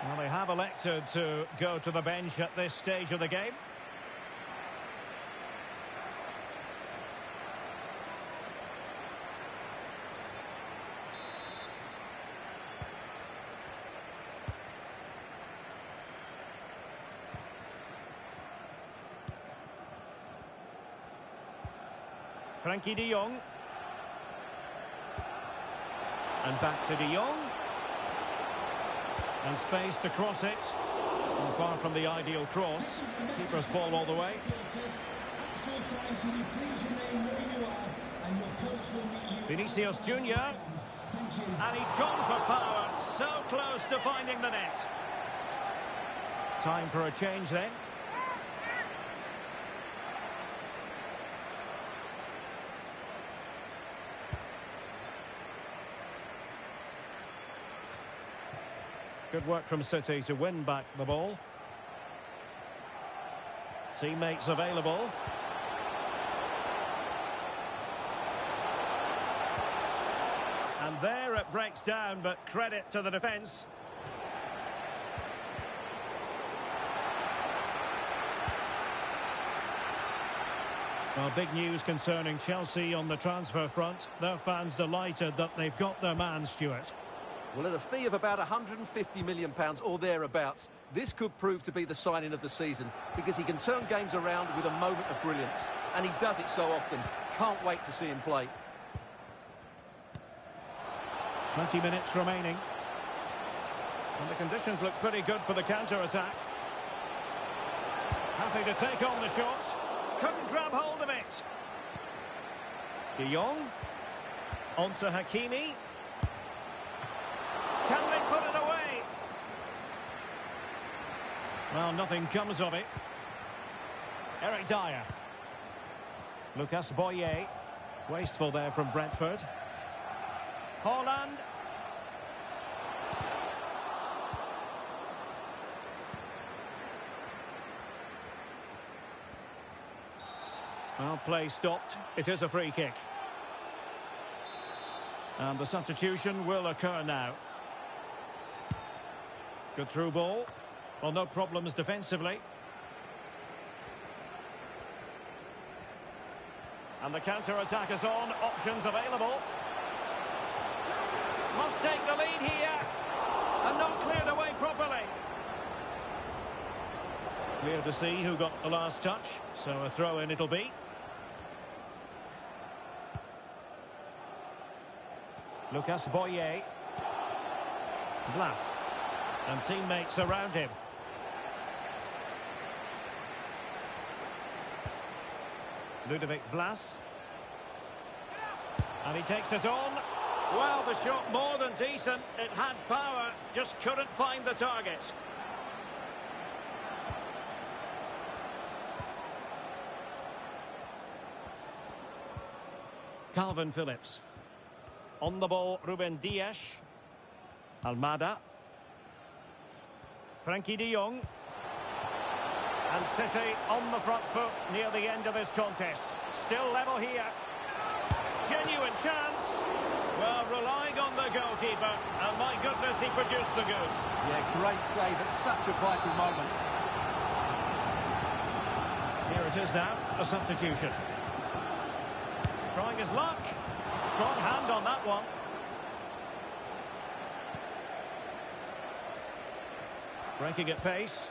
Well, they have elected to go to the bench at this stage of the game. Frankie de Jong. And back to de Jong. And space to cross it. And far from the ideal cross. Keeper's ball all the way. Vinicious Junior. And he's gone for power. So close to finding the net. Time for a change then. Good work from City to win back the ball. Teammates available. And there it breaks down, but credit to the defence. Well, big news concerning Chelsea on the transfer front. Their fans delighted that they've got their man, Stuart. Well, at a fee of about £150 million or thereabouts, this could prove to be the signing of the season because he can turn games around with a moment of brilliance. And he does it so often. Can't wait to see him play. 20 minutes remaining. And the conditions look pretty good for the counter-attack. Happy to take on the shot. Couldn't grab hold of it. De Jong. On to Hakimi. Can they put it away? Well, nothing comes of it. Eric Dyer. Lucas Boyer. Wasteful there from Brentford. Haaland. Well, play stopped. It is a free kick. And the substitution will occur now. Good through ball. Well, no problems defensively. And the counter-attack is on. Options available. Must take the lead here. And not cleared away properly. Clear to see who got the last touch. So a throw-in it'll be. Lucas Boyer. Blas. And teammates around him. Ludovic Blas. And he takes it on. Well, the shot more than decent. It had power, just couldn't find the target. Calvin Phillips. On the ball, Ruben Dias. Almada. Frankie de Jong. And City on the front foot near the end of this contest. Still level here. Genuine chance. Well, relying on the goalkeeper. And my goodness, he produced the goods. Yeah, great save at such a vital moment. Here it is now, a substitution. Trying his luck. Strong hand on that one. Breaking at pace.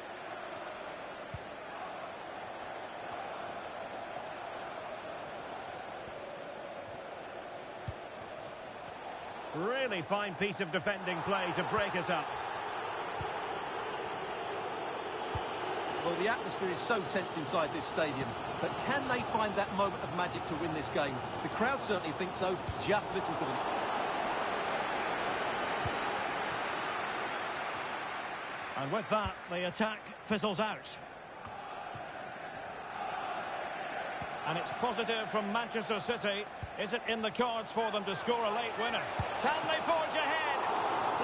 Really fine piece of defending play to break us up. Well, the atmosphere is so tense inside this stadium, but can they find that moment of magic to win this game? The crowd certainly think so. Just listen to them. And with that, the attack fizzles out. And it's positive from Manchester City. Is it in the cards for them to score a late winner? Can they forge ahead?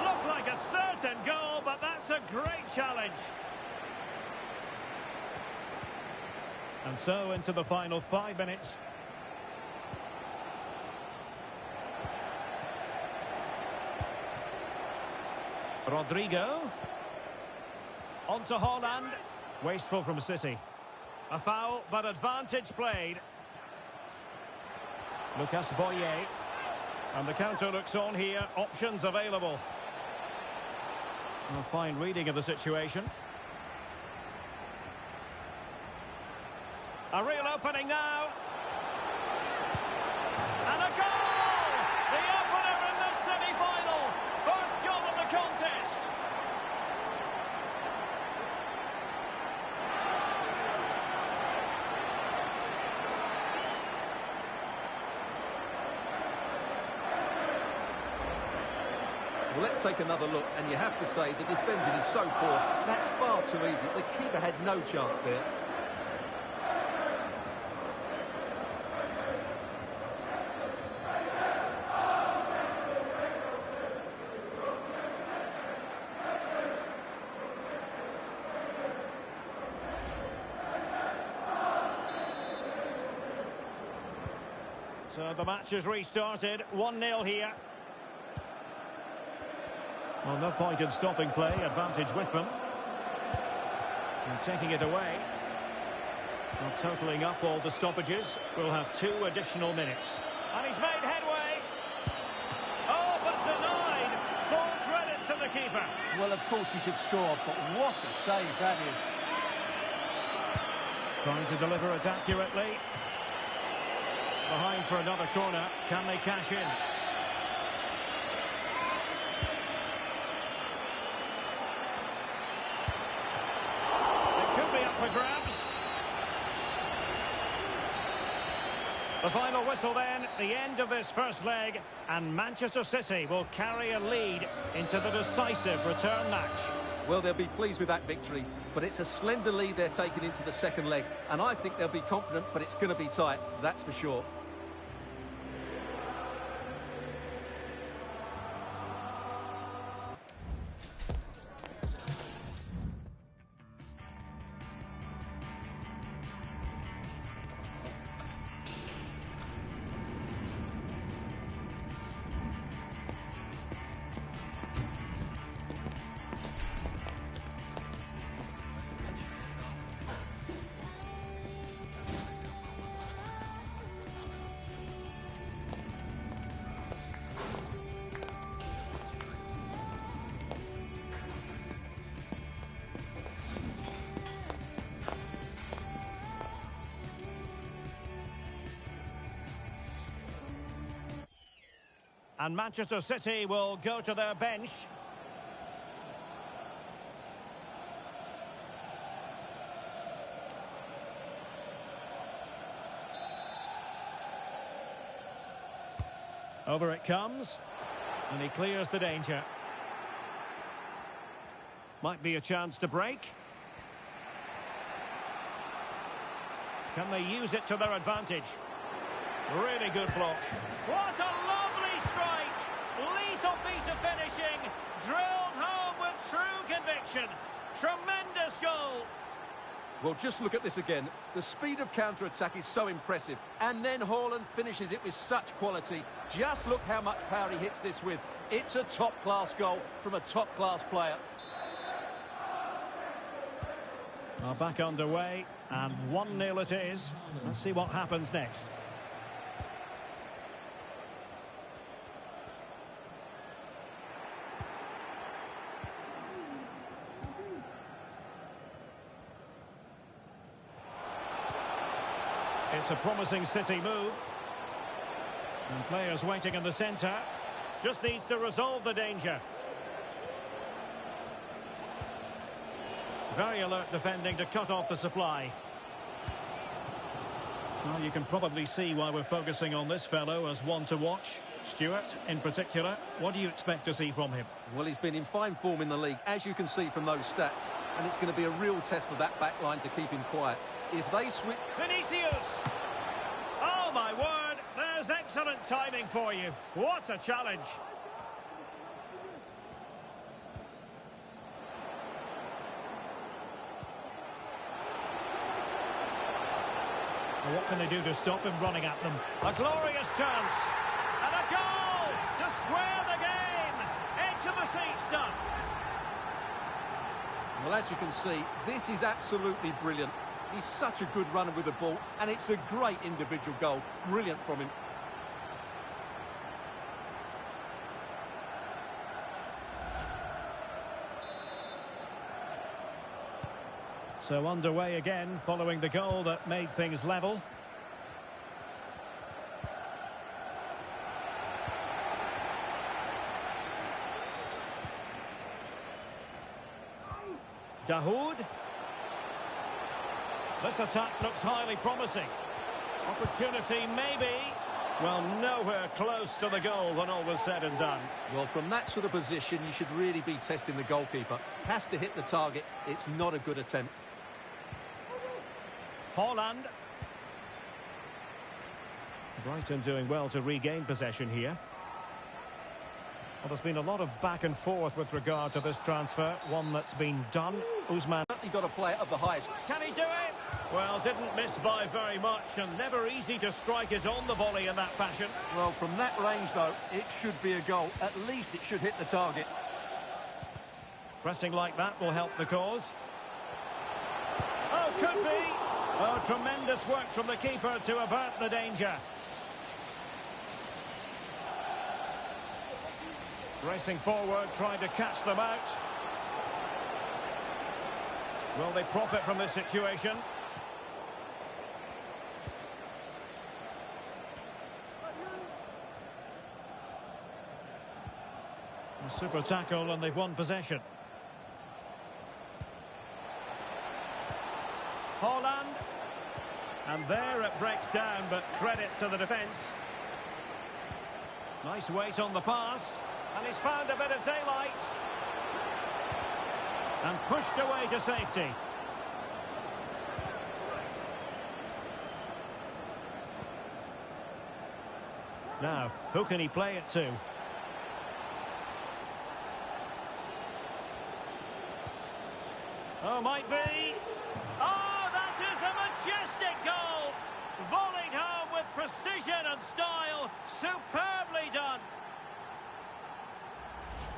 Looked like a certain goal, but that's a great challenge. And so into the final 5 minutes. Rodrigo. On to Haaland. Wasteful from City. A foul, but advantage played. Lucas Boyer. And the counter looks on here. Options available. A fine reading of the situation. A real opening now. And a goal! The opener in the semi-final. First goal of the contest. Well, let's take another look, and you have to say the defending is so poor. That's far too easy. The keeper had no chance there. So the match is restarted. 1-0 here. Well, no point in stopping play. Advantage with them. And taking it away. Well, totalling up all the stoppages, we'll have 2 additional minutes. And he's made headway. Oh, but denied. Full credit to the keeper. Well, of course he should score, but what a save that is. Trying to deliver it accurately. Behind for another corner. Can they cash in? For grabs. The final whistle then, the end of this first leg, and Manchester City will carry a lead into the decisive return match. Well, they'll be pleased with that victory, but it's a slender lead they're taking into the second leg, and I think they'll be confident, but it's going to be tight, that's for sure. And Manchester City will go to their bench. Over it comes. And he clears the danger. Might be a chance to break. Can they use it to their advantage? Really good block. What a lovely strike! Lethal piece of finishing. Drilled home with true conviction. Tremendous goal. Well, just look at this again. The speed of counter-attack is so impressive. And then Haaland finishes it with such quality. Just look how much power he hits this with. It's a top-class goal from a top-class player. Well, back underway, and 1-0 it is. Let's see what happens next. It's a promising City move. And players waiting in the centre. Just needs to resolve the danger. Very alert defending to cut off the supply. Well, you can probably see why we're focusing on this fellow as one to watch. Stuart, in particular, what do you expect to see from him? Well, he's been in fine form in the league, as you can see from those stats. And it's going to be a real test for that back line to keep him quiet. If they switch... Vinicious! Oh, my word! There's excellent timing for you. What a challenge! Well, what can they do to stop him running at them? A glorious chance! And a goal to square the game! Edge of the seat stuff! Well, as you can see, this is absolutely brilliant. He's such a good runner with the ball, and it's a great individual goal. Brilliant from him. So underway again, following the goal that made things level. Dahoud. This attack looks highly promising. Opportunity maybe. Well, nowhere close to the goal when all was said and done. Well, from that sort of position, you should really be testing the goalkeeper. Has to hit the target. It's not a good attempt. Haaland. Brighton doing well to regain possession here. Well, there's been a lot of back and forth with regard to this transfer. One that's been done. Usman. You've got to play it of the highest. Can he do it? Well, didn't miss by very much, and never easy to strike it on the volley in that fashion. Well, from that range, though, it should be a goal. At least it should hit the target. Pressing like that will help the cause. Oh, could be. Oh, tremendous work from the keeper to avert the danger. Racing forward, trying to catch them out. Will they profit from this situation? A super tackle, and they've won possession. Haaland. And there it breaks down, but credit to the defence. Nice weight on the pass. And he's found a bit of daylight. And pushed away to safety. Now, who can he play it to? Oh, might be. Oh, that is a majestic goal. Volleyed home with precision and style. Superbly done.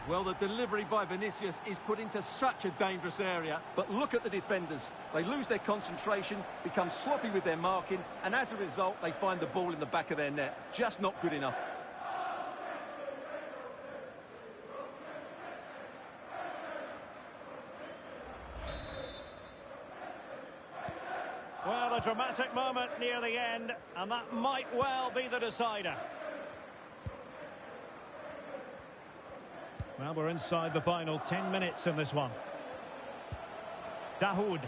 Well, the delivery by Vinicious is put into such a dangerous area. But look at the defenders. They lose their concentration, become sloppy with their marking, and as a result, they find the ball in the back of their net. Just not good enough. Well, a dramatic moment near the end, and that might well be the decider. Well, we're inside the final 10 minutes in this one. Dahoud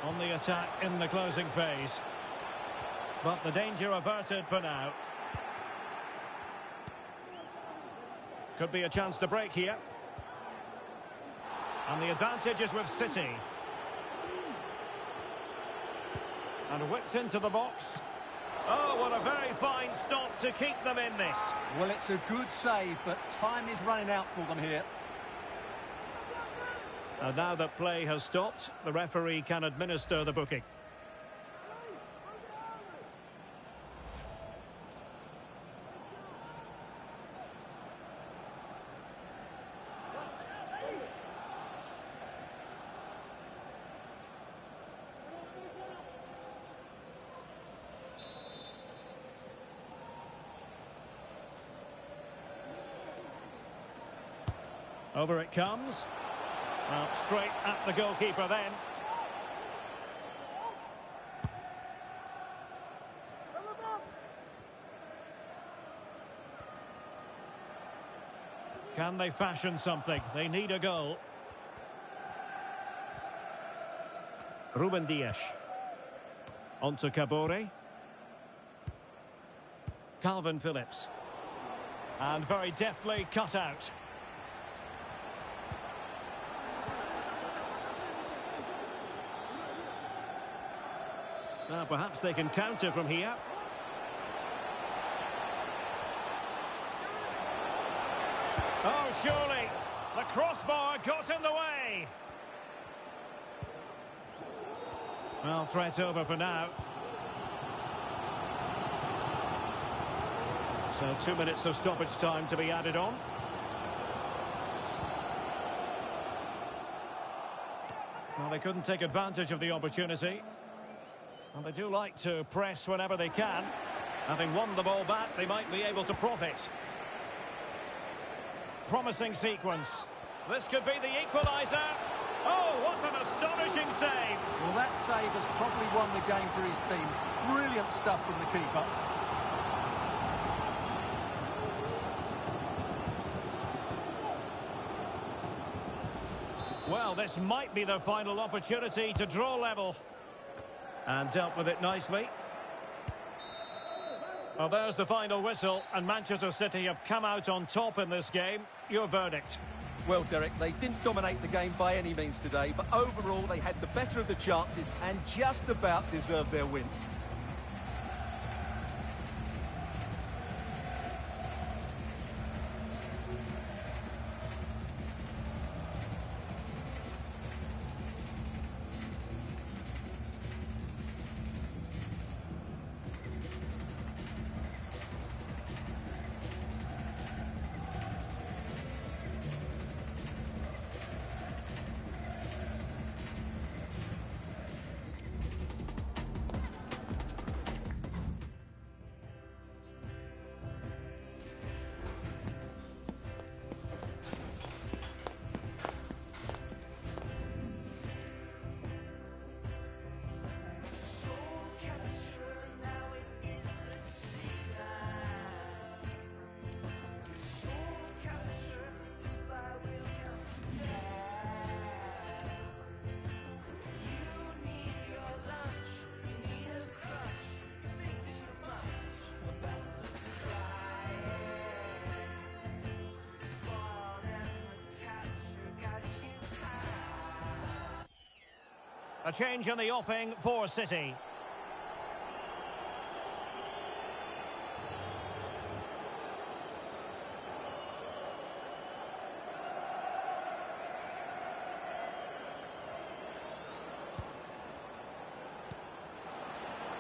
on the attack in the closing phase. But the danger averted for now. Could be a chance to break here. And the advantage is with City. And whipped into the box. Oh, what a very fine stop to keep them in this. Well, it's a good save, but time is running out for them here. And now that play has stopped, the referee can administer the booking. Over it comes. Well, straight at the goalkeeper then. Can they fashion something? They need a goal. Ruben Dias. On to Cabore. Calvin Phillips. And very deftly cut out. Now, perhaps they can counter from here. Oh, surely. The crossbar got in the way. Well, threat over for now. So 2 minutes of stoppage time to be added on. Well, they couldn't take advantage of the opportunity. And they do like to press whenever they can. Having won the ball back, they might be able to profit. Promising sequence. This could be the equaliser. Oh, what an astonishing save. Well, that save has probably won the game for his team. Brilliant stuff from the keeper. Well, this might be their final opportunity to draw level. And dealt with it nicely. Well, there's the final whistle, and Manchester City have come out on top in this game. Your verdict? Well, Derek, they didn't dominate the game by any means today, but overall they had the better of the chances and just about deserved their win. A change in the offing for City.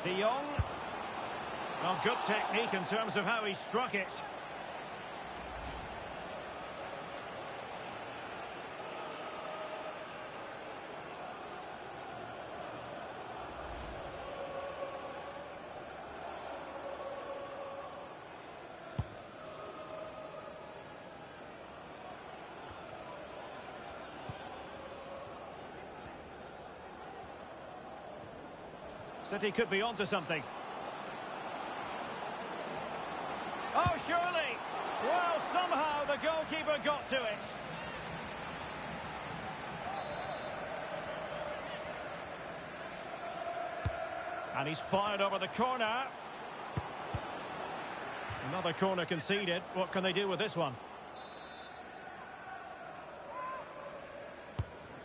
De Jong. Well, good technique in terms of how he struck it. City could be onto something. Oh, surely! Well, somehow the goalkeeper got to it. And he's fired over the corner. Another corner conceded. What can they do with this one?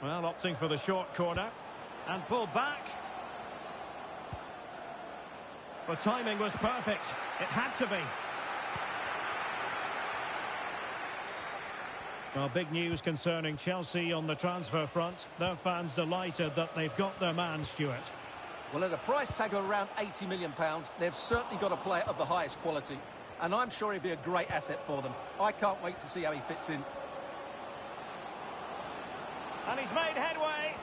Well, opting for the short corner. And pulled back. The timing was perfect. It had to be. Well, big news concerning Chelsea on the transfer front. Their fans delighted that they've got their man, Stuart. Well, at a price tag of around £80 million, they've certainly got a player of the highest quality. And I'm sure he'll be a great asset for them. I can't wait to see how he fits in. And he's made headway.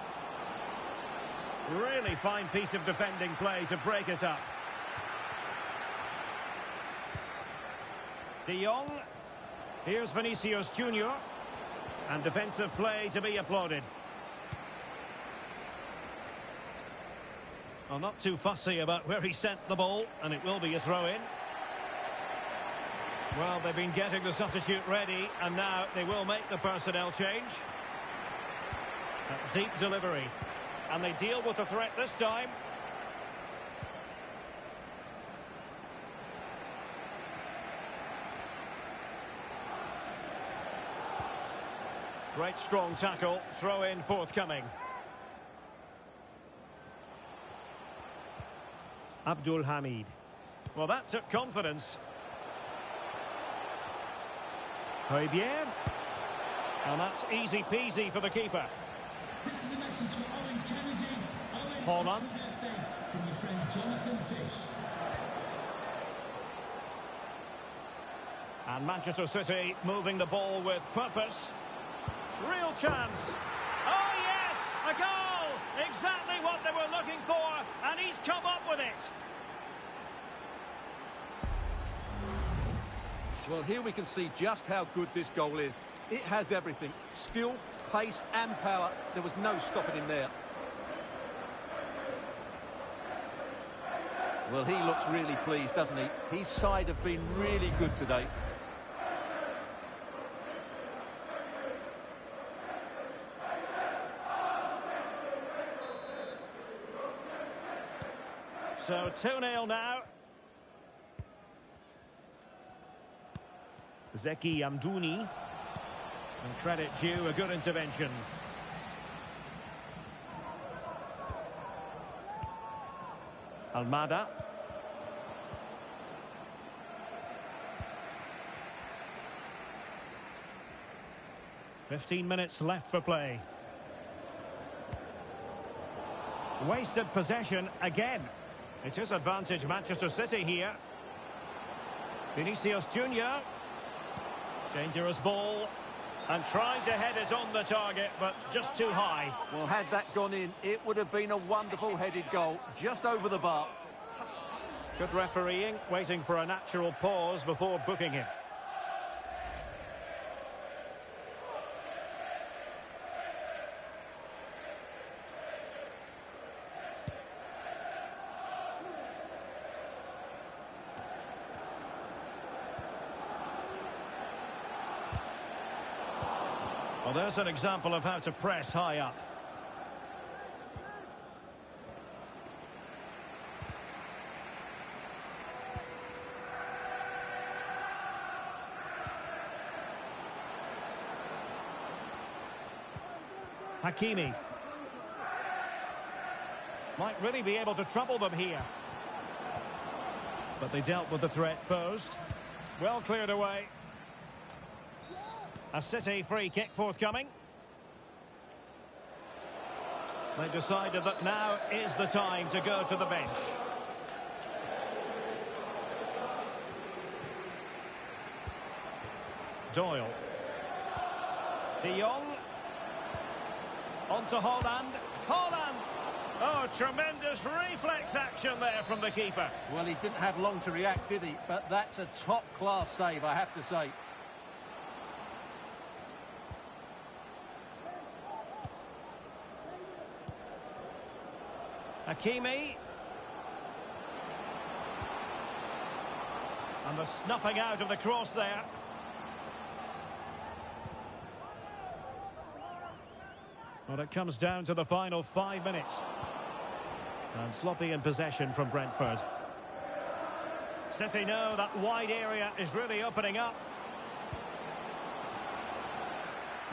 Really fine piece of defending play to break it up. De Jong. Here's Vinicious Jr. And defensive play to be applauded. Well, not too fussy about where he sent the ball, and it will be a throw-in. Well, they've been getting the substitute ready, and now they will make the personnel change. A deep delivery. And they deal with the threat this time. Great strong tackle, throw in forthcoming. Abdul Hamid. Well, that took confidence. Very bien. And that's easy peasy for the keeper. This is a message for Owen Kennedy. Owen, Hold on. happy birthday from your friend Jonathan Fish. And Manchester City moving the ball with purpose. Real chance. Oh, yes! A goal! exactly what they were looking for, and he's come up with it. Well, here we can see just how good this goal is. It has everything. Skill, pace and power. There was no stopping him there. Well, he looks really pleased, doesn't he? His side have been really good today. So 2-0 now. Zeki Amdouni. And credit due, a good intervention. Almada. .15 left for play. Wasted possession again. It is advantage Manchester City here. Vinicious Junior. Dangerous ball. And trying to head it on the target, but just too high. Well, had that gone in, it would have been a wonderful headed goal, just over the bar. Good refereeing, waiting for a natural pause before booking him. Well, there's an example of how to press high up. Hakimi. Might really be able to trouble them here. But they dealt with the threat posed. Well cleared away. A City free kick forthcoming. They decided that now is the time to go to the bench. Doyle. De Jong. On to Holland. Holland! Oh, tremendous reflex action there from the keeper. Well, he didn't have long to react, did he? But that's a top-class save, I have to say. Hakimi. And the snuffing out of the cross there. Well, it comes down to the final 5 minutes. And sloppy in possession from Brentford. City know that wide area is really opening up.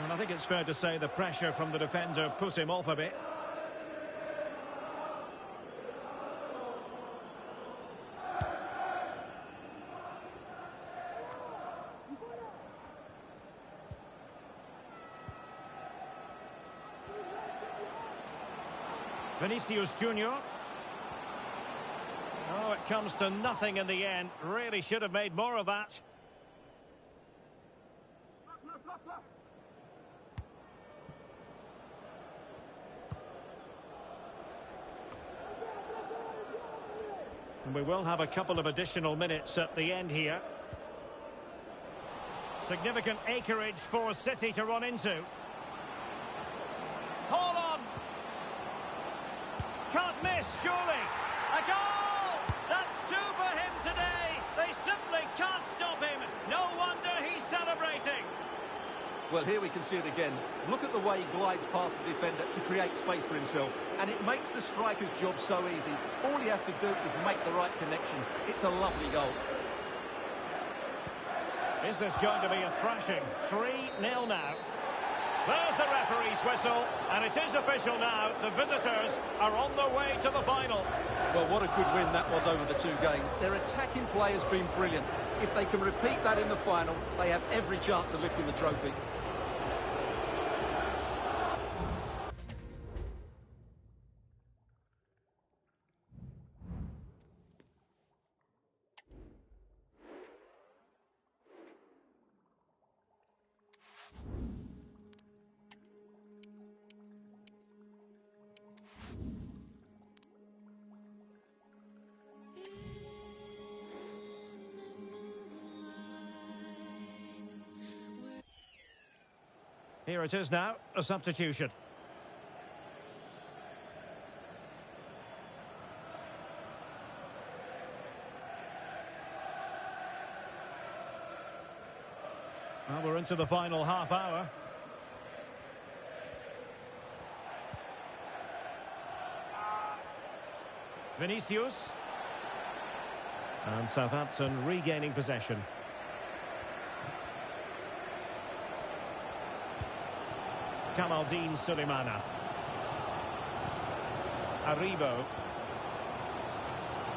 And I think it's fair to say the pressure from the defender put him off a bit. Vinicious Junior. Oh, it comes to nothing in the end. Really should have made more of that. And we will have a couple of additional minutes at the end here. Significant acreage for City to run into. Hold on! Can't miss, surely. A goal! That's two for him today. They simply can't stop him. No wonder he's celebrating. Well, here we can see it again. Look at the way he glides past the defender to create space for himself. And it makes the striker's job so easy. All he has to do is make the right connection. It's a lovely goal. Is this going to be a thrashing? 3-0 now. There's the referee's whistle, and it is official now. The visitors are on their way to the final. Well, what a good win that was over the two games. Their attacking play has been brilliant. If they can repeat that in the final, they have every chance of lifting the trophy. Here it is now, a substitution. Well, we're into the final half hour. Vinicious. And Southampton regaining possession. Kamaldeen Sulemana. Aribo.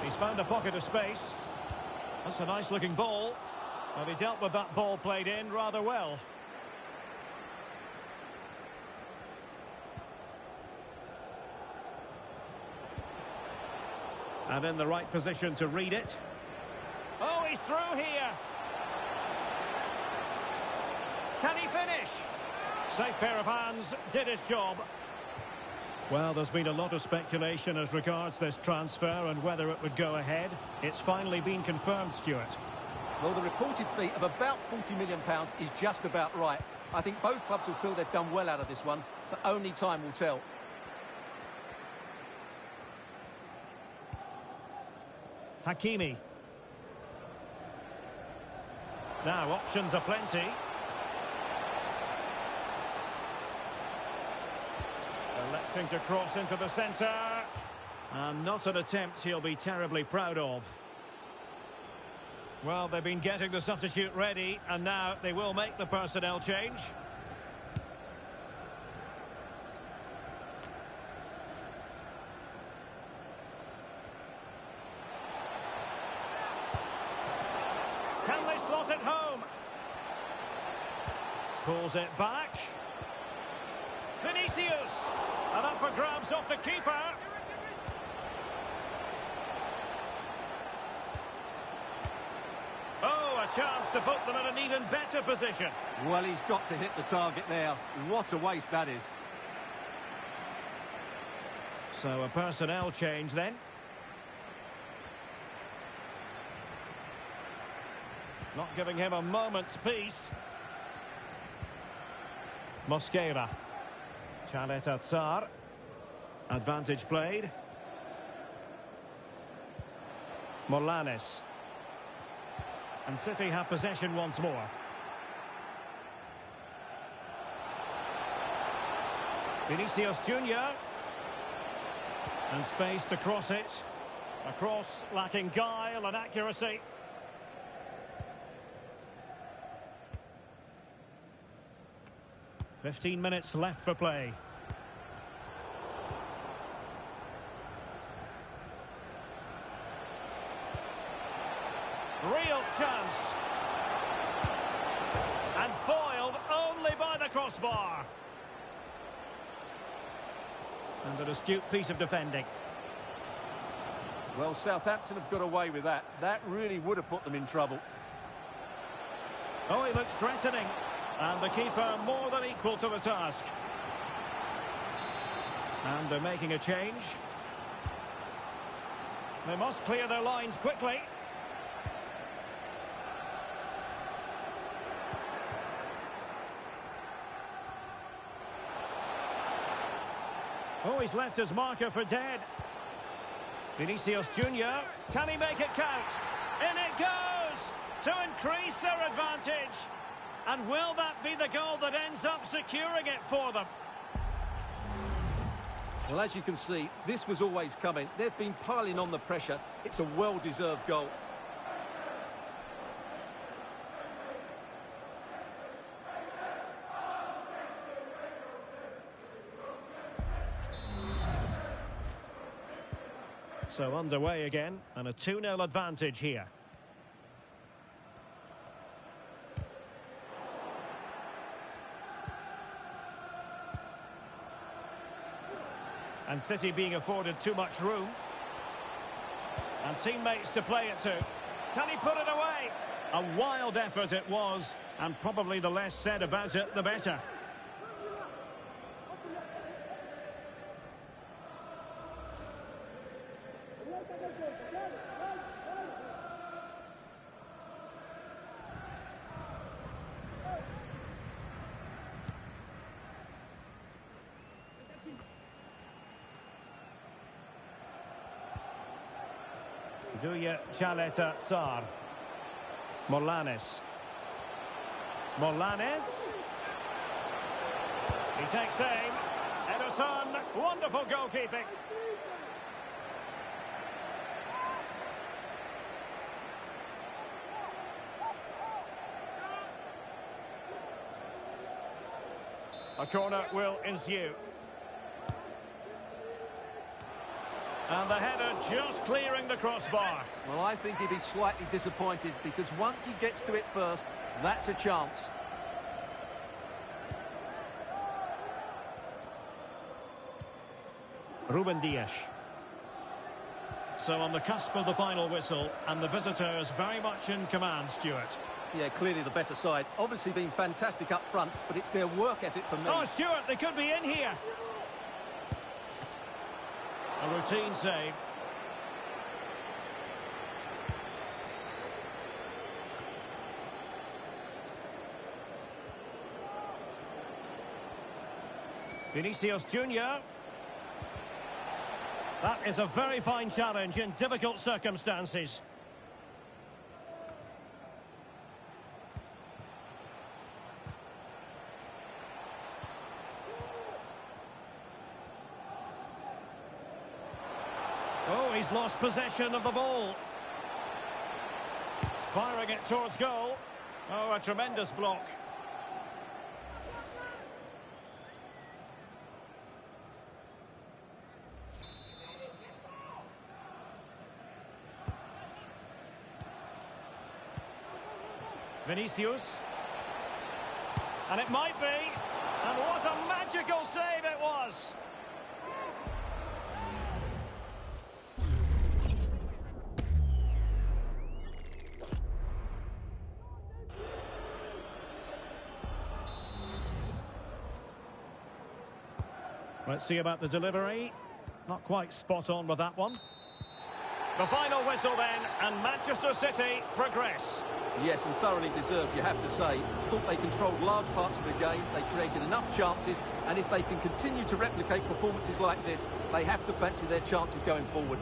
He's found a pocket of space. That's a nice looking ball. Well, he dealt with that ball played in rather well. And in the right position to read it. Oh, he's through here. Can he finish? Safe pair of hands, did his job. Well, there's been a lot of speculation as regards this transfer and whether it would go ahead. It's finally been confirmed, Stuart. Well, the reported fee of about £40 million is just about right. I think both clubs will feel they've done well out of this one, but only time will tell. Hakimi. Now, options are plenty. Electing to cross into the centre. And not an attempt he'll be terribly proud of. Well, they've been getting the substitute ready, and now they will make the personnel change. Can they slot it home? Pulls it back. Vinicious! And up for grabs off the keeper. Oh, a chance to put them in an even better position. Well, he's got to hit the target there. What a waste that is. So a personnel change then. Not giving him a moment's peace. Mosquera. Chalet Atsar. Advantage played. Morlanes. And City have possession once more. Vinicius Junior. And space to cross it. A cross lacking guile and accuracy. "15 minutes left for play. Real chance. And foiled only by the crossbar. And an astute piece of defending. Well, Southampton have got away with that. That really would have put them in trouble. Oh, he looks threatening. And the keeper more than equal to the task. And they're making a change. They must clear their lines quickly. Oh, he's left his marker for dead. Vinicius Junior. Can he make it count? In it goes! To increase their advantage. And will that be the goal that ends up securing it for them? Well, as you can see, this was always coming. They've been piling on the pressure. It's a well-deserved goal. So underway again, and a 2-0 advantage here. And City being afforded too much room. And teammates to play it to. Can he put it away? A wild effort it was, and probably the less said about it, the better. Duya Chaleta Tsar. Morlanes. Morlanes. He takes aim. Ederson, wonderful goalkeeping. A corner will ensue. And the header just clearing the crossbar. Well, I think he'd be slightly disappointed because once he gets to it first, that's a chance. Ruben Dias. So on the cusp of the final whistle, and the visitors very much in command, Stuart. Yeah, clearly the better side. Obviously been fantastic up front, but it's their work ethic for me. Oh, Stuart, they could be in here. A routine save. Vinicious Junior. That is a very fine challenge in difficult circumstances. Oh, he's lost possession of the ball. Firing it towards goal. Oh, a tremendous block. Vinicious. And it might be. And what a magical save it was. Let's see about the delivery. Not quite spot on with that one. The final whistle then, and Manchester City progress. Yes, and thoroughly deserved, you have to say. Thought they controlled large parts of the game, they created enough chances, and if they can continue to replicate performances like this, they have to fancy their chances going forward.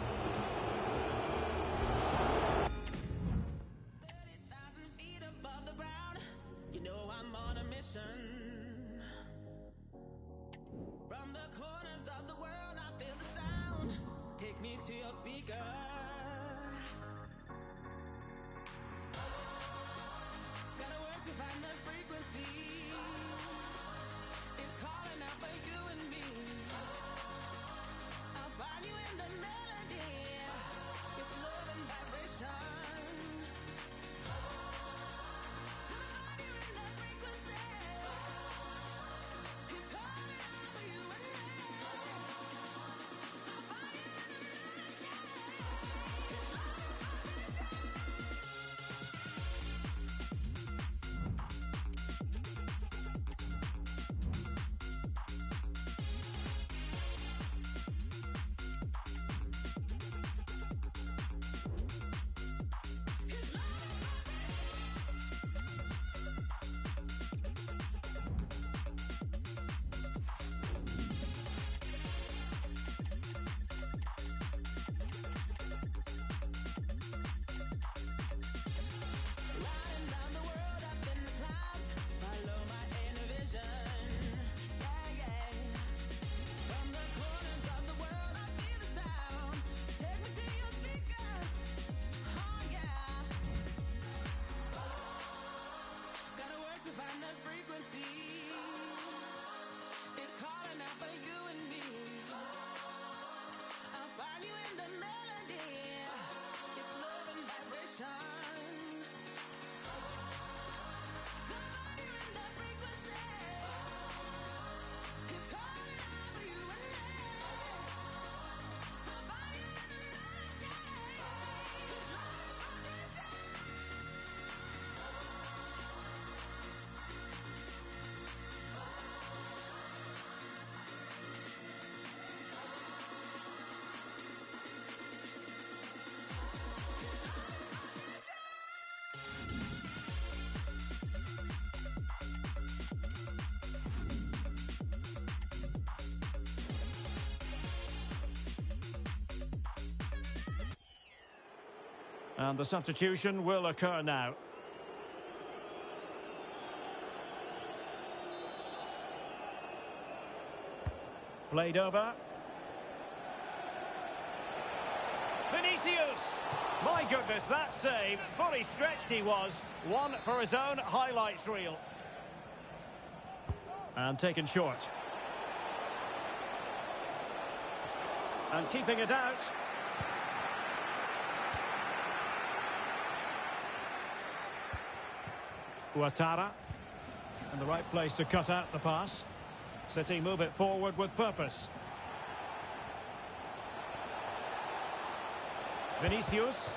And the substitution will occur now. Played over. Vinicious! My goodness, that save. Fully stretched he was. One for his own highlights reel. And taken short. And keeping it out. Ouattara. In the right place to cut out the pass. City move it forward with purpose. Vinicious,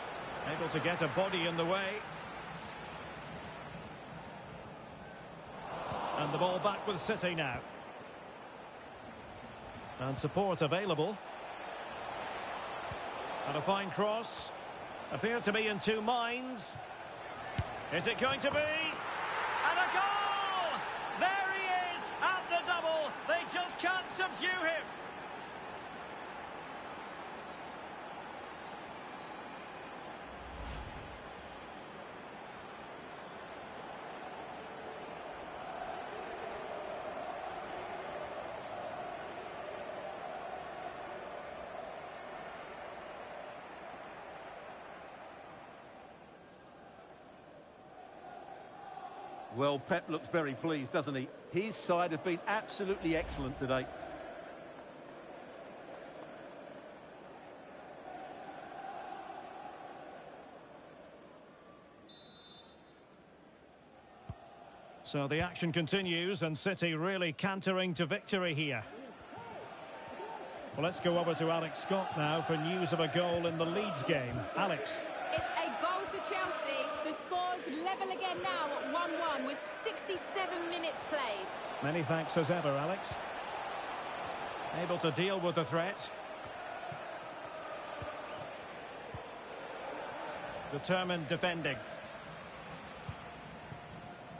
able to get a body in the way. And the ball back with City now. And support available. And a fine cross. Appear to be in two minds. Is it going to be? And a goal! There he is at the double. They just can't subdue him. Well, Pep looks very pleased, doesn't he? His side have been absolutely excellent today. So the action continues and City really cantering to victory here. Well, let's go over to Alex Scott now for news of a goal in the Leeds game. Alex. It's a goal for Chelsea. The score's level again now at 1-1 with 67 minutes played. Many thanks as ever, Alex. Able to deal with the threat. Determined defending.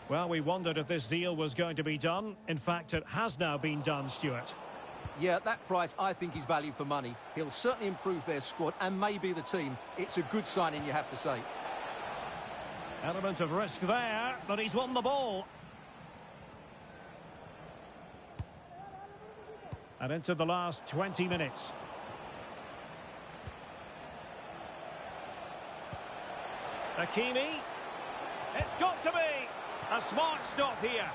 Well, we wondered if this deal was going to be done. In fact, it has now been done, Stuart. Yeah, at that price, I think is value for money. He'll certainly improve their squad and maybe the team. It's a good signing, you have to say. Element of risk there, but he's won the ball. And into the last 20 minutes. Hakimi. It's got to be a smart stop here.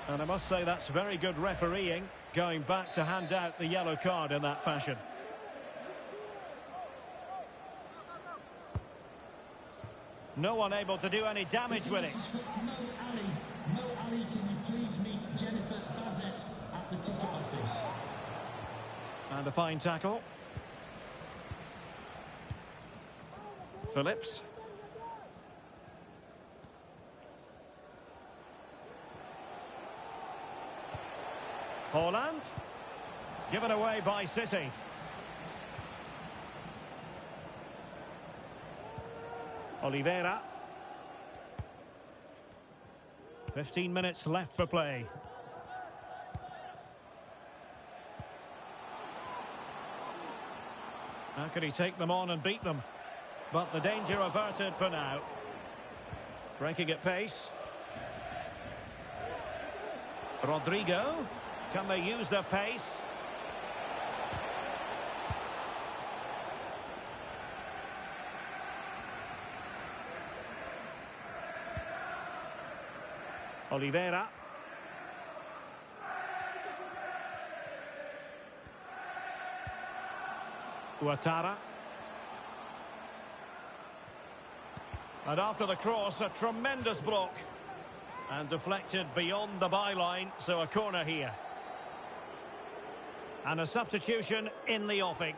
And I must say that's very good refereeing, going back to hand out the yellow card in that fashion. No one able to do any damage with it. Mo Ali, can you please meet Jennifer Bazette at the ticket office? And a fine tackle. Phillips. Haaland. Given away by City. Oliveira. 15 minutes left for play. How can he take them on and beat them? But the danger averted for now. Breaking at pace. Rodrigo. Can they use their pace? Oliveira. Ouattara. And after the cross, a tremendous block. And deflected beyond the byline, so a corner here. And a substitution in the offing.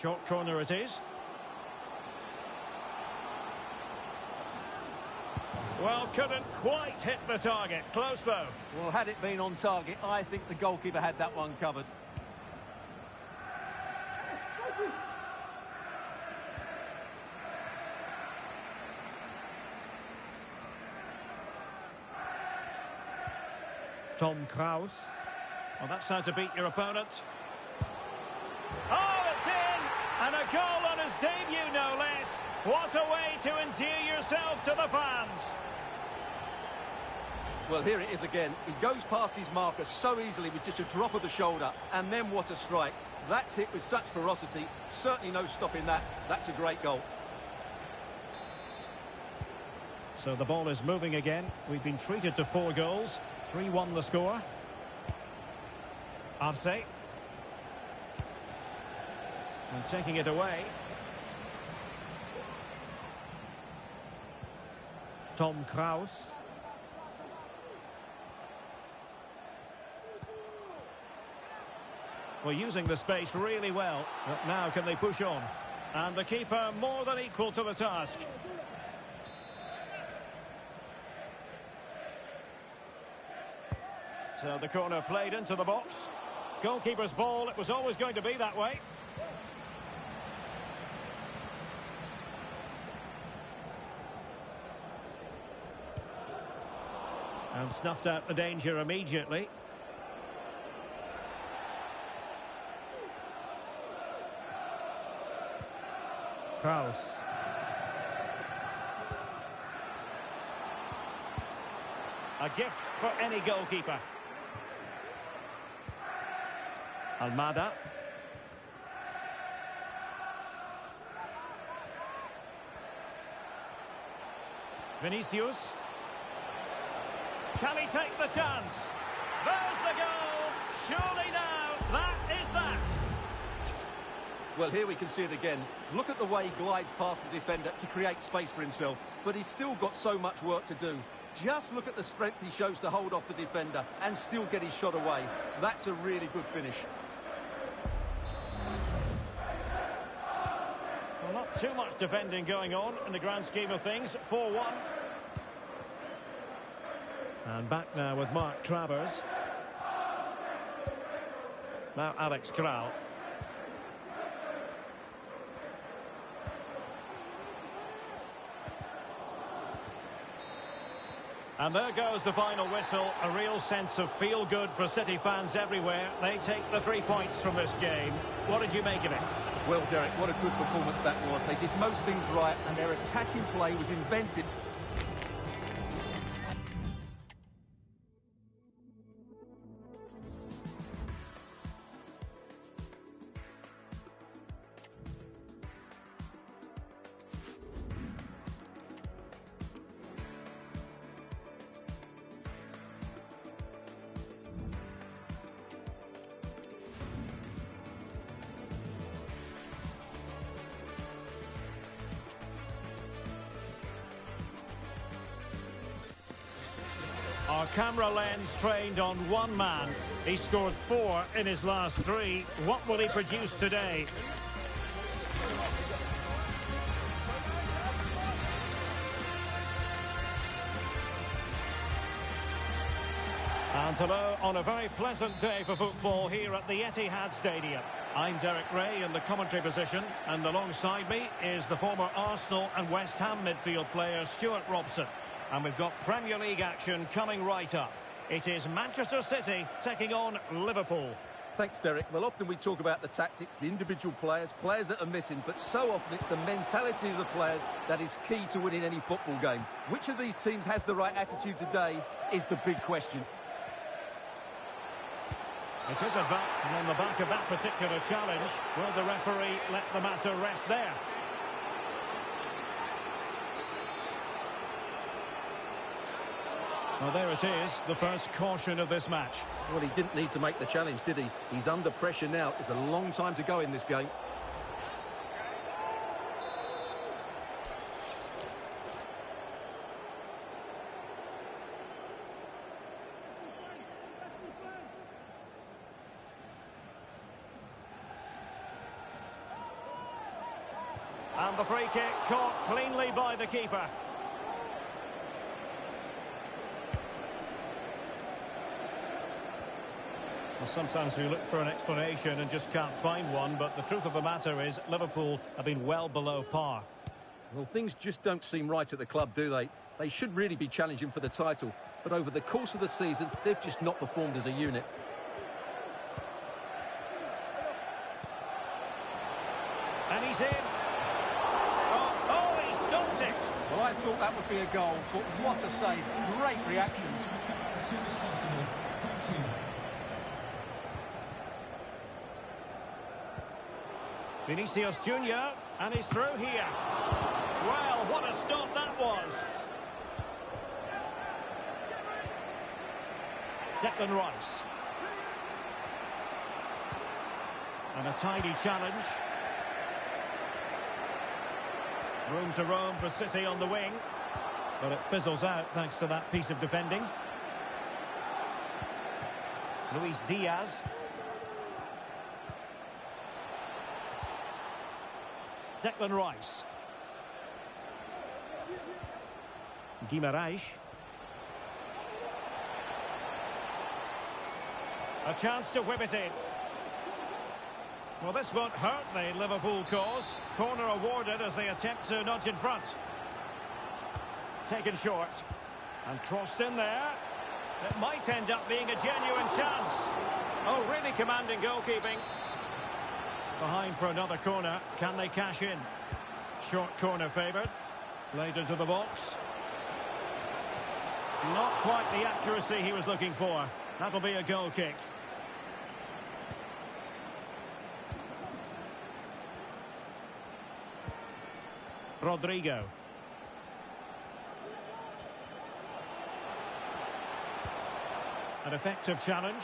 Short corner it is. Well, couldn't quite hit the target. Close, though. Well, had it been on target, I think the goalkeeper had that one covered. Tom Kraus. Well, that's how to beat your opponent. Oh, it's in! And a goal on his debut, no less. What a way to endear yourself to the fans. Well, here it is again. He goes past his marker so easily with just a drop of the shoulder. And then what a strike. That's hit with such ferocity. Certainly no stopping that. That's a great goal. So the ball is moving again. We've been treated to 4 goals. 3-1 the score. Appriciate. And taking it away. Tom Kraus. Well, using the space really well. But now can they push on? And the keeper more than equal to the task. So the corner played into the box. Goalkeeper's ball, it was always going to be that way. And snuffed out the danger immediately. Kraus. A gift for any goalkeeper. Almada. Vinicious. Can he take the chance? There's the goal. Surely now, that is that. Well, here we can see it again. Look at the way he glides past the defender to create space for himself. But he's still got so much work to do. Just look at the strength he shows to hold off the defender and still get his shot away. That's a really good finish. Well, not too much defending going on in the grand scheme of things. 4-1. And back now with Mark Travers. Now Alex Kral. And there goes the final whistle. A real sense of feel-good for City fans everywhere. They take the 3 points from this game. What did you make of it? Well, Derek, what a good performance that was. They did most things right, and their attacking play was inventive. Our camera lens trained on one man. He scored 4 in his last 3. What will he produce today? And hello on a very pleasant day for football here at the Etihad Stadium. I'm Derek Ray in the commentary position, and alongside me is the former Arsenal and West Ham midfield player Stuart Robson. And we've got Premier League action coming right up. It is Manchester City taking on Liverpool. Thanks, Derek. Well, often we talk about the tactics, the individual players that are missing, but so often it's the mentality of the players that is key to winning any football game. Which of these teams has the right attitude today is the big question. It is a back, and on the back of that particular challenge, will the referee let the matter rest there? Well, there it is, the first caution of this match. Well, he didn't need to make the challenge, did he? He's under pressure now. It's a long time to go in this game. And the free kick caught cleanly by the keeper. Well, sometimes we look for an explanation and just can't find one, but the truth of the matter is Liverpool have been well below par. Well, things just don't seem right at the club, do they? They should really be challenging for the title. but over the course of the season, they've just not performed as a unit. And he's in. Oh, he stopped it. Well, I thought that would be a goal, but what a save. Great reactions. As soon as possible. Thank you. Vinicious Junior, and he's through here. Well, what a stop that was. Declan Rice. And a tidy challenge. Room to roam for City on the wing. But it fizzles out thanks to that piece of defending. Luis Diaz. Declan Rice. Guimaraes. A chance to whip it in. Well, this won't hurt the Liverpool cause. Corner awarded as they attempt to nudge in front. Taken short. And crossed in there. It might end up being a genuine chance. Oh, really commanding goalkeeping. Behind for another corner. Can they cash in? Short corner favoured. Laid into the box. Not quite the accuracy he was looking for. That'll be a goal kick. Rodrigo. An effective challenge.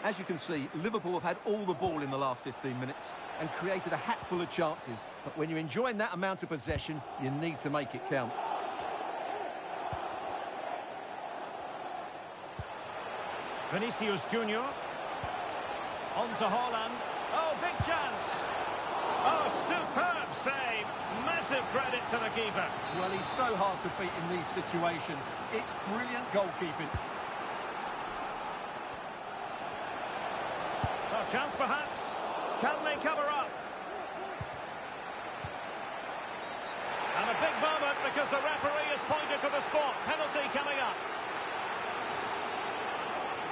As you can see, Liverpool have had all the ball in the last 15 minutes and created a hatful of chances. But when you're enjoying that amount of possession, you need to make it count. Vinicious Junior. On to Haaland. Oh, big chance. Oh, superb save. Massive credit to the keeper. Well, he's so hard to beat in these situations. It's brilliant goalkeeping. A chance perhaps. Can they cover up? And a big moment because the referee has pointed to the spot. Penalty coming up.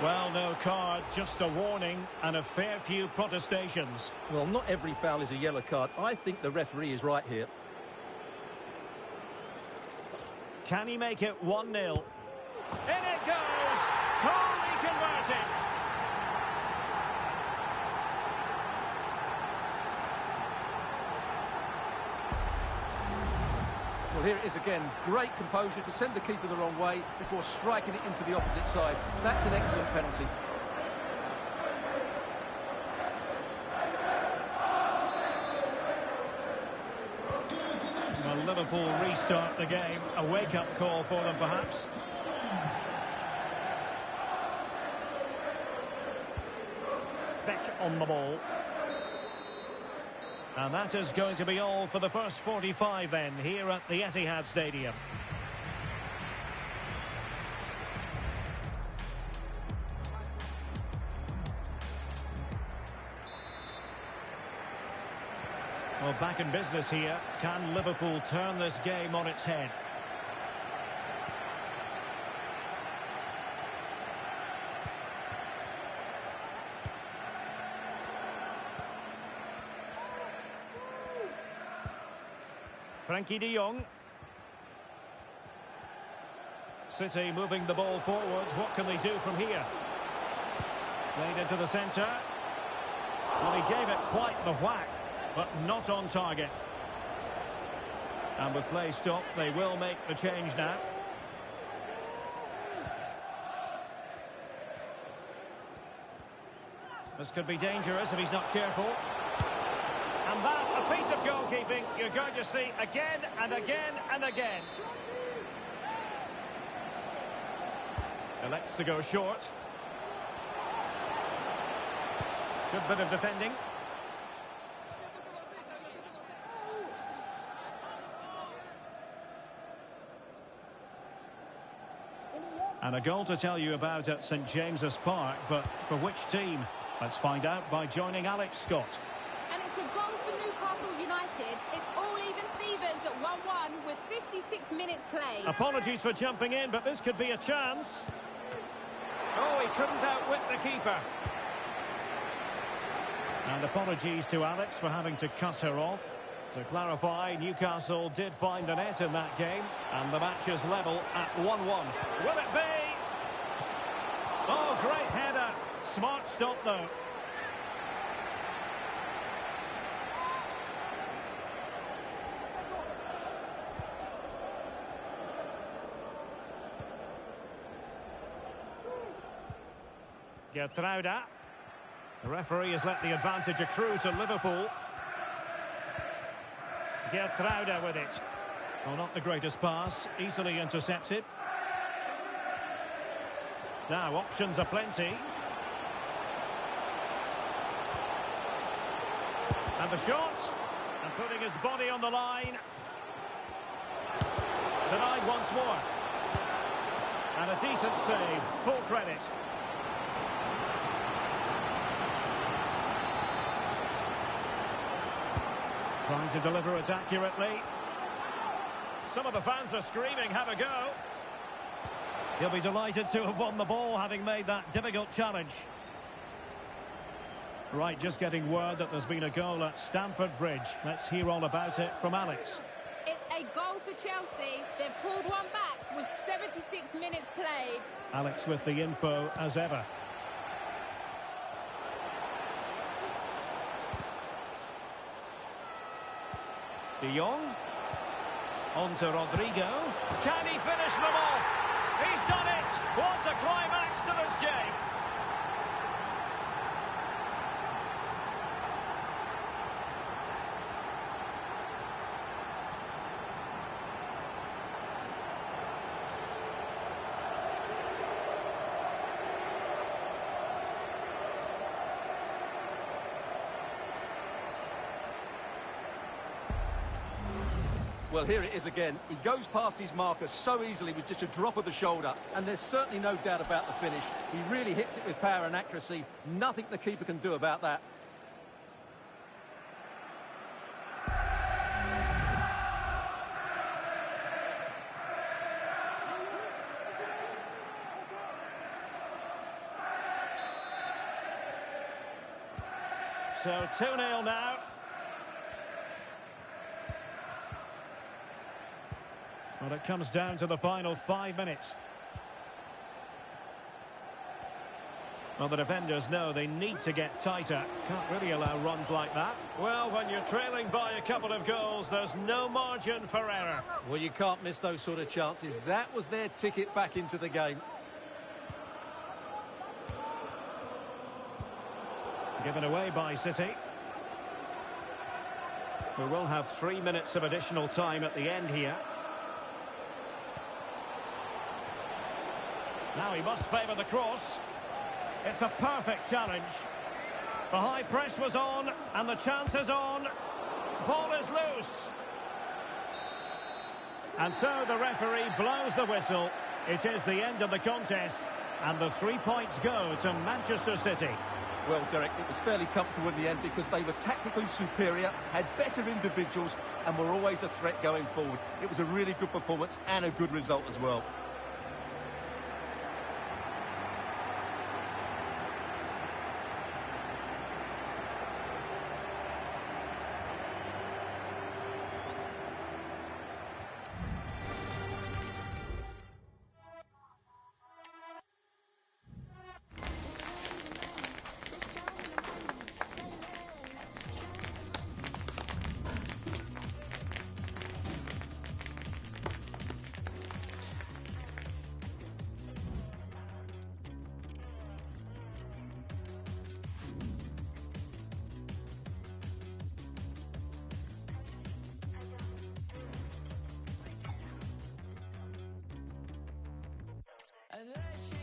Well, no card, just a warning and a fair few protestations. Well, not every foul is a yellow card. I think the referee is right here. Can he make it 1-0? In it goes! Totally converted! Well, here it is again. Great composure to send the keeper the wrong way before striking it into the opposite side. That's an excellent penalty. Well, Liverpool restart the game. A wake-up call for them, perhaps. Beck on the ball. And that is going to be all for the first 45 then, here at the Etihad Stadium. Well, back in business here. Can Liverpool turn this game on its head? Frankie de Jong. City moving the ball forward. What can they do from here? Played into the centre. Well, he gave it quite the whack, but not on target. And with play stopped, they will make the change now. This could be dangerous if he's not careful. And that, a piece of goalkeeping you're going to see again and again and again. Elects to go short. Good bit of defending. And a goal to tell you about at St James's Park, but for which team? Let's find out by joining Alex Scott. And it's It's a goal for Newcastle United. It's all even Stevens at 1-1 with 56 minutes played. Apologies for jumping in, but this could be a chance. Oh, he couldn't outwit the keeper. And apologies to Alex for having to cut her off. To clarify, Newcastle did find the net in that game, and the match is level at 1-1. Will it be? Oh, great header. Smart stop, though. Gertruida. The referee has let the advantage accrue to Liverpool. Gertruida with it. Well, not the greatest pass. Easily intercepted. Now, options are plenty. And the shot. And putting his body on the line. Denied once more. And a decent save. Full credit. Trying to deliver it accurately. Some of the fans are screaming, have a go. He'll be delighted to have won the ball, having made that difficult challenge. Right, just getting word that there's been a goal at Stamford Bridge. Let's hear all about it from Alex. It's a goal for Chelsea. They've pulled one back with 76 minutes played. Alex with the info as ever. De Jong. On to Rodrigo. Can he finish them off? He's done it! What a climax to this game! Well, here it is again. He goes past his marker so easily with just a drop of the shoulder, and there's certainly no doubt about the finish. He really hits it with power and accuracy. Nothing the keeper can do about that. So 2-0 now. Well, it comes down to the final 5 minutes. Well, the defenders know they need to get tighter. Can't really allow runs like that. Well, when you're trailing by a couple of goals, there's no margin for error. Well, you can't miss those sort of chances. That was their ticket back into the game. Given away by City. We will have 3 minutes of additional time at the end here. Now he must favour the cross. It's a perfect challenge. The high press was on, and the chance is on. Ball is loose. And so the referee blows the whistle. It is the end of the contest, and the 3 points go to Manchester City. Well, Derek, it was fairly comfortable in the end because they were tactically superior, had better individuals, and were always a threat going forward. It was a really good performance and a good result as well. And there she